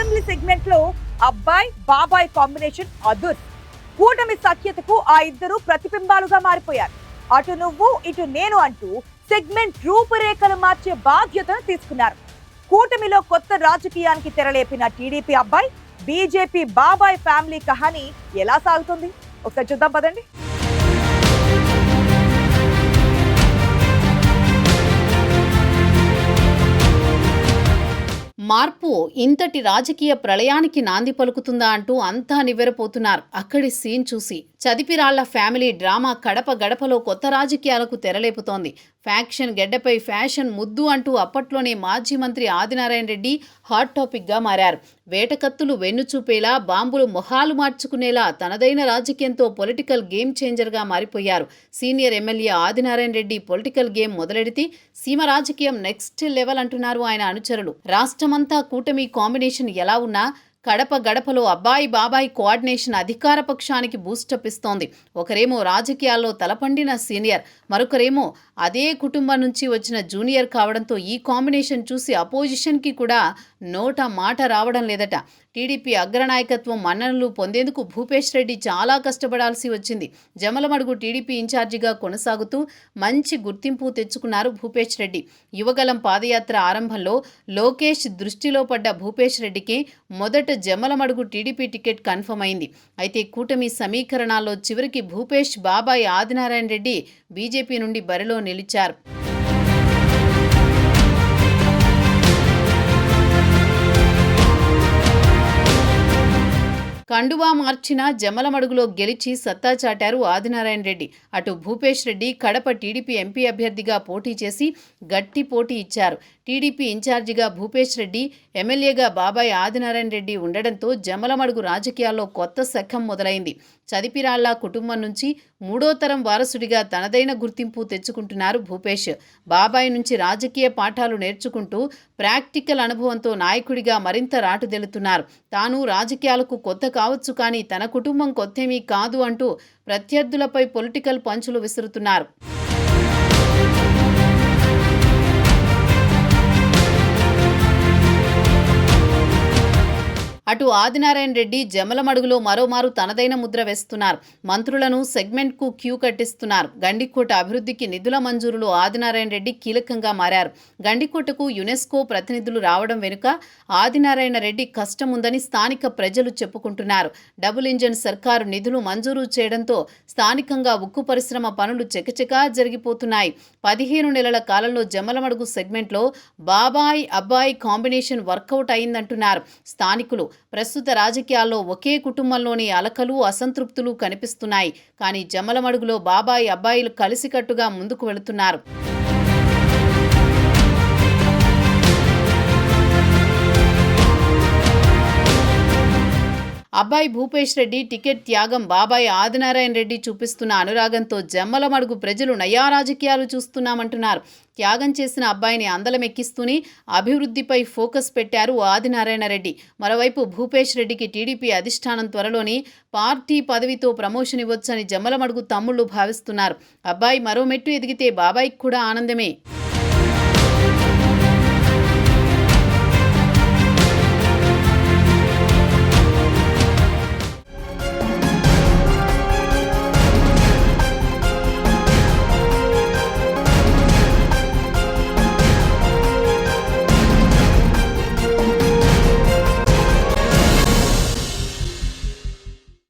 Assembly segment లో అబ్బాయి బాబాయ్ కాంబినేషన్ అదుర్. కూటమి సఖ్యతకు ఆ ఇద్దరు ప్రతిబింబాలుగా మారిపోయారు. అటు నువ్వు ఇటు నేను అంటూ సెగ్మెంట్ రూపురేఖలు మార్చే బాధ్యతను తీసుకున్నారు. కూటమిలో కొత్త రాజకీయానికి తెరలేపిన టీడీపీ అబ్బాయి బీజేపీ బాబాయ్ ఫ్యామిలీ కహానీ ఎలా సాగుతుంది ఒకసారి చూద్దాం పదండి. మార్పు ఇంతటి రాజకీయ ప్రళయానికి నాంది పలుకుతుందా అంటూ అంతా నివ్వెరపోతున్నారు. అక్కడి సీన్ చూసి చదిపిరాళ్ల ఫ్యామిలీ డ్రామా కడప గడపలో కొత్త రాజకీయాలకు తెరలేపుతోంది. ఫ్యాక్షన్ గెడ్డపై ఫ్యాషన్ ముద్దు అంటూ అప్పట్లోనే మాజీ మంత్రి ఆదినారాయణ రెడ్డి హాట్ టాపిక్గా మారారు. వేటకత్తులు వెన్నుచూపేలా, బాంబులు మొహాలు మార్చుకునేలా తనదైన రాజకీయంతో పొలిటికల్ గేమ్ చేంజర్గా మారిపోయారు. Senior MLA Adinarayana Reddy political game మొదలెడితే సీమ రాజకీయం నెక్స్ట్ లెవెల్ అంటున్నారు ఆయన అనుచరులు. రాష్ట్రమంతా కూటమి కాంబినేషన్ ఎలా ఉన్నా కడప గడపలో అబ్బాయి బాబాయ్ కోఆర్డినేషన్ అధికార పక్షానికి బూస్టప్ ఇస్తోంది. ఒకరేమో రాజకీయాల్లో తలపండిన సీనియర్, మరొకరేమో అదే కుటుంబం నుంచి వచ్చిన జూనియర్ కావడంతో ఈ కాంబినేషన్ చూసి అపోజిషన్కి కూడా నోట మాట రావడం లేదట. టీడీపీ అగ్రనాయకత్వం మన్ననలు పొందేందుకు భూపేష్ రెడ్డి చాలా కష్టపడాల్సి వచ్చింది. జమలమడుగు టీడీపీ ఇన్ఛార్జిగా కొనసాగుతూ మంచి గుర్తింపు తెచ్చుకున్నారు భూపేష్ రెడ్డి. యువగలం పాదయాత్ర ఆరంభంలో లోకేష్ దృష్టిలో పడ్డ భూపేష్ రెడ్డికి మొదట జమలమడుగు టీడీపీ టికెట్ కన్ఫర్మ్ అయింది. అయితే కూటమి సమీకరణాల్లో చివరికి భూపేష్ బాబాయ్ ఆదినారాయణ రెడ్డి బీజేపీ నుండి బరిలో నిలిచారు. కండువా మార్చిన జమలమడుగులో గెలిచి సత్తా చాటారు ఆదినారాయణ రెడ్డి. అటు భూపేష్ రెడ్డి కడప టీడీపీ ఎంపీ అభ్యర్థిగా పోటీ చేసి గట్టి పోటీ ఇచ్చారు. టీడీపీ ఇన్ఛార్జిగా భూపేష్ రెడ్డి, ఎమ్మెల్యేగా బాబాయ్ ఆదినారాయణ రెడ్డి ఉండడంతో జమలమడుగు రాజకీయాల్లో కొత్త శకం మొదలైంది. చదిపిరాళ్ల కుటుంబం నుంచి మూడో తరం వారసుడిగా తనదైన గుర్తింపు తెచ్చుకుంటున్నారు భూపేష్. బాబాయ్ నుంచి రాజకీయ పాఠాలు నేర్చుకుంటూ ప్రాక్టికల్ అనుభవంతో నాయకుడిగా మరింత రాటుదెలుతున్నారు. తాను రాజకీయాలకు కొత్త కావచ్చు, కానీ తన కుటుంబం కొత్తేమీ కాదు అంటూ ప్రత్యర్థులపై పొలిటికల్ పంచులు విసురుతున్నారు. అటు ఆదినారాయణ రెడ్డి జమలమడుగులో మరోమారు తనదైన ముద్ర వేస్తున్నారు. మంత్రులను సెగ్మెంట్కు క్యూ కట్టిస్తున్నారు. గండికోట అభివృద్ధికి నిధుల మంజూరులో ఆదినారాయణ రెడ్డి కీలకంగా మారారు. గండికోటకు యునెస్కో ప్రతినిధులు రావడం వెనుక ఆదినారాయణ రెడ్డి కష్టం ఉందని స్థానిక ప్రజలు చెప్పుకుంటున్నారు. డబుల్ ఇంజన్ సర్కారు నిధులు మంజూరు చేయడంతో స్థానికంగా ఉక్కు పరిశ్రమ పనులు చకచకా జరిగిపోతున్నాయి. 15 నెలల కాలంలో జమలమడుగు సెగ్మెంట్లో బాబాయ్ అబ్బాయి కాంబినేషన్ వర్కౌట్ అయిందంటున్నారు స్థానికులు. ప్రస్తుత రాజకీయాల్లో ఒకే కుటుంబంలోని అలకలు, అసంతృప్తులు కనిపిస్తున్నాయి. కానీ జమలమడుగులో బాబాయ్ అబ్బాయిలు కలిసికట్టుగా ముందుకు వెళుతున్నారు. అబ్బాయి భూపేష్ రెడ్డి టికెట్ త్యాగం, బాబాయ్ ఆదినారాయణ రెడ్డి చూపిస్తున్న అనురాగంతో జమ్మలమడుగు ప్రజలు నయా రాజకీయాలు చూస్తున్నామంటున్నారు. త్యాగం చేసిన అబ్బాయిని అందలమెక్కిస్తూనే అభివృద్ధిపై ఫోకస్ పెట్టారు ఆదినారాయణ రెడ్డి. మరోవైపు భూపేష్ రెడ్డికి టీడీపీ అధిష్టానం త్వరలోని పార్టీ పదవితో ప్రమోషన్ ఇవ్వొచ్చని జమ్మలమడుగు తమ్ముళ్లు భావిస్తున్నారు. అబ్బాయి మరో మెట్టు ఎదిగితే బాబాయికి కూడా ఆనందమే.